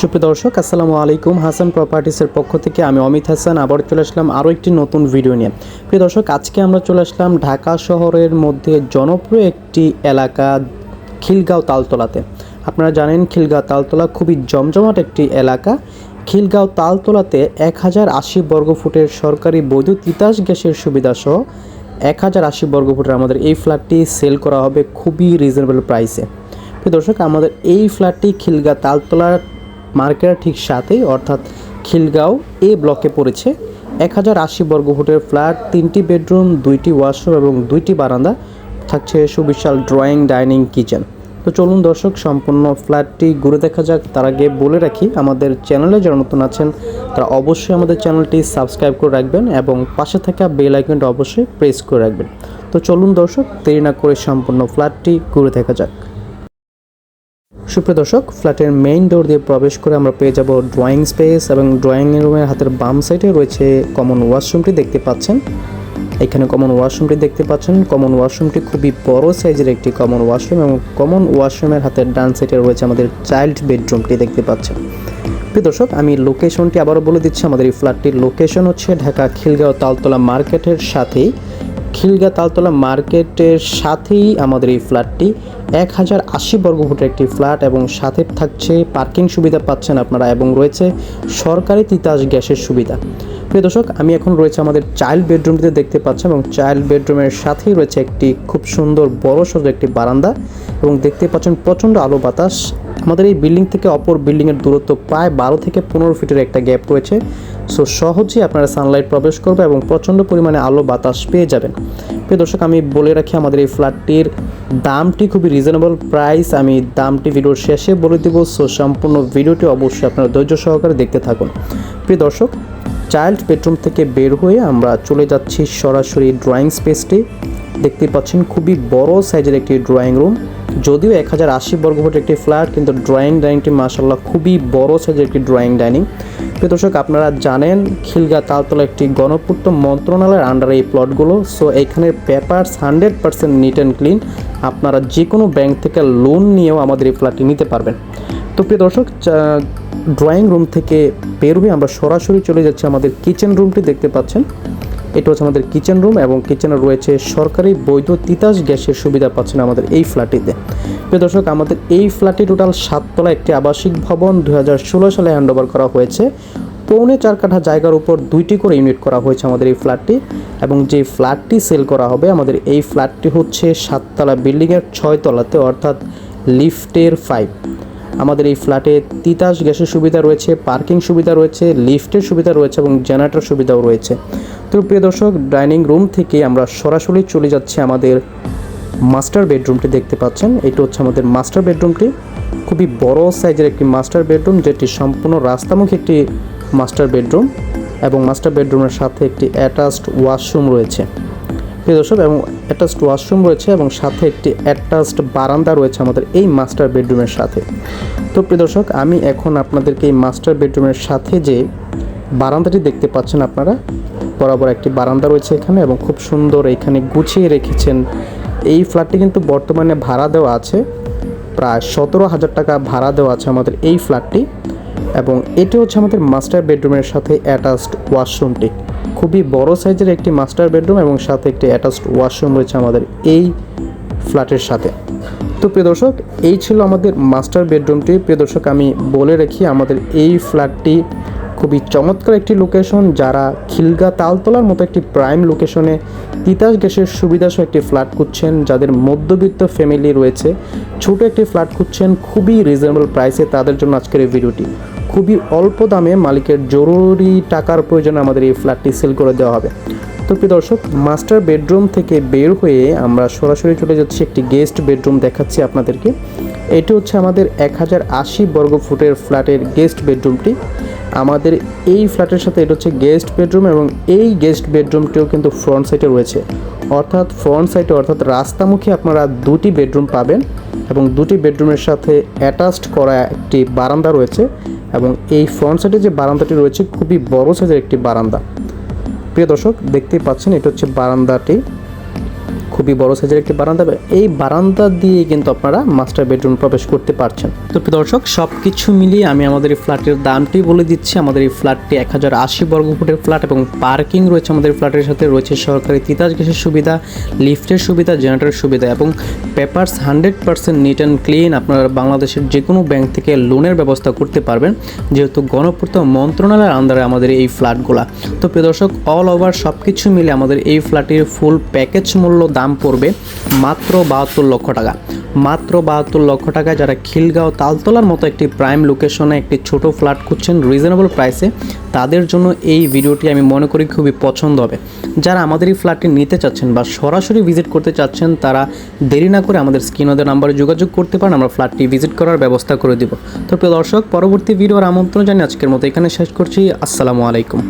সুপ্রিয় দর্শক, আসসালামু আলাইকুম। হাসান প্রপার্টিসের পক্ষ থেকে আমি অমিত হাসান আবার চলে আসলাম আরও একটি নতুন ভিডিও নিয়ে। প্রিয় দর্শক, আজকে আমরা চলে আসলাম ঢাকা শহরের মধ্যে জনপ্রিয় একটি এলাকা খিলগাঁও তালতলাতে। আপনারা জানেন খিলগাঁও তালতলা খুবই জমজমাট একটি এলাকা। খিলগাঁও তালতলাতে 1080 বর্গফুটের সরকারি বৈধ তিতাস গ্যাসের সুবিধাসহ 1080 বর্গফুটের আমাদের এই ফ্ল্যাটটি সেল করা হবে খুবই রিজনেবল প্রাইসে। প্রিয় দর্শক, আমাদের এই ফ্ল্যাটটি খিলগাঁও তালতলার মার্কেটের ঠিক সাথেই অর্থাৎ খিলগাঁও এ ব্লকে পড়েছে। 1080 বর্গফুটের ফ্ল্যাট, 3টি বেডরুম, 2টি ওয়াশরুম এবং 2টি বারান্দা, থাকছে সুবিশাল ড্রয়িং, ডাইনিং, কিচেন। তো চলুন দর্শক, সম্পূর্ণ ফ্ল্যাটটি ঘুরে দেখা যাক। তার আগে বলে রাখি, আমাদের চ্যানেলে যারা নতুন আছেন তারা অবশ্যই আমাদের চ্যানেলটি সাবস্ক্রাইব করে রাখবেন এবং পাশে থাকা বেল আইকনটা অবশ্যই প্রেস করে রাখবেন। তো চলুন দর্শক, দেরি না করে সম্পূর্ণ ফ্ল্যাটটি ঘুরে দেখা যাক। সুপ্রিয় দর্শক, ফ্ল্যাটের মেইন ডোর দিয়ে প্রবেশ করে আমরা পেয়ে যাব ড্রয়িং স্পেস এবং ড্রয়িং রুমের হাতের বাম সাইডে রয়েছে কমন ওয়াশরুমটি দেখতে পাচ্ছেন। এখানে কমন ওয়াশরুমটি দেখতে পাচ্ছেন। কমন ওয়াশরুমটি খুবই বড় সাইজের একটি কমন ওয়াশরুম এবং কমন ওয়াশরুমের হাতের ডান সাইডে রয়েছে আমাদের চাইল্ড বেডরুমটি দেখতে পাচ্ছেন। প্রিয় দর্শক, আমি লোকেশনটি আবারও বলে দিচ্ছি। আমাদের এই ফ্ল্যাটটির লোকেশন হচ্ছে ঢাকা খিলগাঁও তালতলা মার্কেটের সাথেই। খিলগাঁও তালতলা মার্কেটের সাথেই আমাদের এই ফ্ল্যাটটি 1080 বর্গফুটের একটি ফ্ল্যাট এবং সাথে থাকছে পার্কিং সুবিধা পাচ্ছেন আপনারা এবং রয়েছে সরকারি তিতাস গ্যাসের সুবিধা। প্রিয় দর্শক, আমি এখন রয়েছে আমাদের চাইল্ড বেডরুমটিতে দেখতে পাচ্ছেন এবং চাইল্ড বেডরুমের সাথেই রয়েছে একটি খুব সুন্দর বড় সড়ো একটি বারান্দা এবং দেখতে পাচ্ছেন প্রচণ্ড আলো বাতাস। আমাদের এই বিল্ডিং থেকে অপর বিল্ডিংয়ের দূরত্ব প্রায় 12 থেকে 15 ফিটের একটা গ্যাপ রয়েছে। সো সহজেই আপনারা সানলাইট প্রবেশ করবে এবং প্রচণ্ড পরিমাণে আলো বাতাস পেয়ে যাবেন। প্রিয় দর্শক, আমি বলে রাখি আমাদের এই ফ্ল্যাটটির দামটি খুবই রিজনেবল প্রাইস। আমি দামটি ভিডিওর শেষে বলে দিব। সো সম্পূর্ণ ভিডিওটি অবশ্যই আপনারা ধৈর্য সহকারে দেখতে থাকুন। প্রিয় দর্শক, চাইল্ড বেডরুম থেকে বের হয়ে আমরা চলে যাচ্ছি সরাসরি ড্রয়িং স্পেসটি। দেখতে পাচ্ছেন খুবই বড় সাইজের একটি ড্রয়িং রুম। যদিও 1080 বর্গফুটের একটি ফ্ল্যাট, কিন্তু ড্রয়িং ডাইনিংটি মাশাআল্লাহ খুবই বড় সাইজের একটি ড্রয়িং ডাইনিং। প্রিয় দর্শক, আপনারা জানেন খিলগাঁও তালতলা একটি গণপূর্ত মন্ত্রণালয়ের আন্ডারে এই প্লটগুলো। সো এখানের পেপারস 100% নিট অ্যান্ড ক্লিন। আপনারা যে কোনো ব্যাংক থেকে লোন নিয়েও আমাদের এই ফ্ল্যাটটি নিতে পারবেন। তো প্রিয় দর্শক, ড্রয়িং রুম থেকে বের হয়ে আমরা সরাসরি চলে যাচ্ছি আমাদের কিচেন রুমটি দেখতে পাচ্ছেন। এটা হচ্ছে আমাদের কিচেন রুম এবং কিচেনে রয়েছে সরকারি বৈধ তিতাস গ্যাসের সুবিধা পাচ্ছেন আমাদের এই ফ্ল্যাটটিতে। প্রিয় দর্শক, আমাদের এই ফ্ল্যাটটি টোটাল 7 তলা একটি আবাসিক ভবন। 2016 সালে হ্যান্ডওভার করা হয়েছে। 4.25 কাঠা জায়গার উপর 2টি করে ইউনিট করা হয়েছে আমাদের এই ফ্ল্যাটটি এবং যে ফ্ল্যাটটি সেল করা হবে আমাদের এই ফ্ল্যাটটি হচ্ছে 7 তলা বিল্ডিংয়ের 6 তলাতে, অর্থাৎ লিফটের 5। আমাদের এই ফ্ল্যাটে তিতাস গ্যাসের সুবিধা রয়েছে, পার্কিং সুবিধা রয়েছে, লিফটের সুবিধা রয়েছে এবং জেনারেটর সুবিধাও রয়েছে। তো প্রিয় দর্শক, ডাইনিং রুম থেকে আমরা সরাসরি চলে যাচ্ছি আমাদের মাস্টার বেডরুমটি দেখতে পাচ্ছেন। এটা হচ্ছে আমাদের মাস্টার বেডরুমটি। খুবই বড় সাইজের একটি মাস্টার বেডরুম, যেটি সম্পূর্ণ রাস্তামুখী একটি মাস্টার বেডরুম এবং মাস্টার বেডরুমের সাথে একটি অ্যাটাচড ওয়াশরুম রয়েছে। প্রিয় দর্শক, এবং অ্যাটাচড ওয়াশরুম রয়েছে এবং সাথে একটি অ্যাটাচড বারান্দা রয়েছে আমাদের এই মাস্টার বেডরুমের সাথে। তো প্রিয় দর্শক, আমি এখন আপনাদেরকে এই মাস্টার বেডরুমের সাথে যে বারান্দাটি দেখতে পাচ্ছেন আপনারা, বরাবর একটি বারান্দা রয়েছে এখানে এবং খুব সুন্দর এখানে গুছিয়ে রেখেছেন। এই ফ্ল্যাটটি কিন্তু বর্তমানে ভাড়া দেওয়া আছে, প্রায় 17,000 টাকা ভাড়া দেওয়া আছে আমাদের এই ফ্ল্যাটটি এবং এটি হচ্ছে আমাদের মাস্টার বেডরুমের সাথে অ্যাটাচড ওয়াশরুমটি। খুবই বড় সাইজের একটি মাস্টার বেডরুম এবং সাথে একটি অ্যাটাচড ওয়াশরুম রয়েছে আমাদের এই ফ্ল্যাটের সাথে। তো প্রিয় দর্শক, এই ছিল আমাদের মাস্টার বেডরুমটি। প্রিয় দর্শক, আমি বলে রাখি আমাদের এই ফ্ল্যাটটি খুবই চমৎকার একটি লোকেশন। যারা খিলগাঁও তালতলার মতো একটি প্রাইম লোকেশনে তিতাস গ্যাসের সুবিধাসহ একটি ফ্ল্যাট খুঁজছেন, যাদের মধ্যবিত্ত ফ্যামিলি রয়েছে, ছোট একটি ফ্ল্যাট খুঁজছেন খুবই রিজনেবল প্রাইসে, তাদের জন্য আজকের এই ভিডিওটি। খুবই অল্প দামে মালিকের জরুরি টাকার প্রয়োজনে আমাদের এই ফ্ল্যাটটি সেল করে দেওয়া হবে। তো প্রিয় দর্শক, মাস্টার বেডরুম থেকে বের হয়ে আমরা সরাসরি চলে যাচ্ছি একটি গেস্ট বেডরুম দেখাচ্ছি আপনাদেরকে। এটি হচ্ছে আমাদের 1080 বর্গফুটের ফ্ল্যাটের গেস্ট বেডরুমটি। আমাদের এই ফ্ল্যাটের সাথে এটা হচ্ছে গেস্ট বেডরুম এবং এই গেস্ট বেডরুমটিও কিন্তু ফ্রন্ট সাইডে রয়েছে, অর্থাৎ রাস্তামুখী আপনারা 2টি বেডরুম পাবেন এবং 2টি বেডরুমের সাথে অ্যাটাচড করা একটি বারান্দা রয়েছে এবং এই ফ্রন্ট সাইডে যে বারান্দাটি রয়েছে খুবই বড় সাইজের একটি বারান্দা। প্রিয় দর্শক, দেখতেই পাচ্ছেন এটা হচ্ছে বারান্দাটি, খুবই বড় সাইজের একটি বারান্দা, এই বারান্দা দিয়ে কিন্তু আপনারা মাস্টার বেডরুম প্রবেশ করতে পারছেন। তো প্রিয় দর্শক, সব কিছু মিলিয়ে আমি আমাদের এই ফ্ল্যাটের দামটি বলে দিচ্ছি। আমাদের এই ফ্ল্যাটটি 1080 বর্গফুটের ফ্ল্যাট এবং পার্কিং রয়েছে আমাদের ফ্ল্যাটের সাথে, রয়েছে সরকারি তিতাস গ্যাসের সুবিধা, লিফটের সুবিধা, জেনারেটরের সুবিধা এবং পেপারস 100% নিট অ্যান্ড ক্লিন। আপনারা বাংলাদেশের যে কোনো ব্যাংক থেকে লোনের ব্যবস্থা করতে পারবেন, যেহেতু গণপূর্ত মন্ত্রণালয়ের আন্ডারে আমাদের এই ফ্ল্যাটগুলো। তো প্রিয় দর্শক, অল ওভার সব কিছু মিলে আমাদের এই ফ্ল্যাটের ফুল প্যাকেজ মূল্য দাম পড়বে মাত্র 72 লক্ষ টাকা। মাত্র 72 লক্ষ টাকায় যারা খিলগাঁও তালতলার মতো একটি প্রাইম লোকেশনে একটি ছোট ফ্ল্যাট খুঁজছেন রিজনেবল প্রাইসে, তাদের জন্য এই ভিডিওটি আমি মনে করি খুবই পছন্দ হবে। যারা আমাদের এই ফ্ল্যাটটি নিতে চাচ্ছেন বা সরাসরি ভিজিট করতে চাচ্ছেন, তারা দেরি না করে আমাদের স্ক্রিনে নাম্বারে যোগাযোগ করতে পারেন, আমরা ফ্ল্যাটটি ভিজিট করার ব্যবস্থা করে দিব। তো প্রিয় দর্শক, পরবর্তী ভিডিওর আমন্ত্রণ জানিয়ে আজকের মতো এখানে শেষ করছি। আসসালামু আলাইকুম।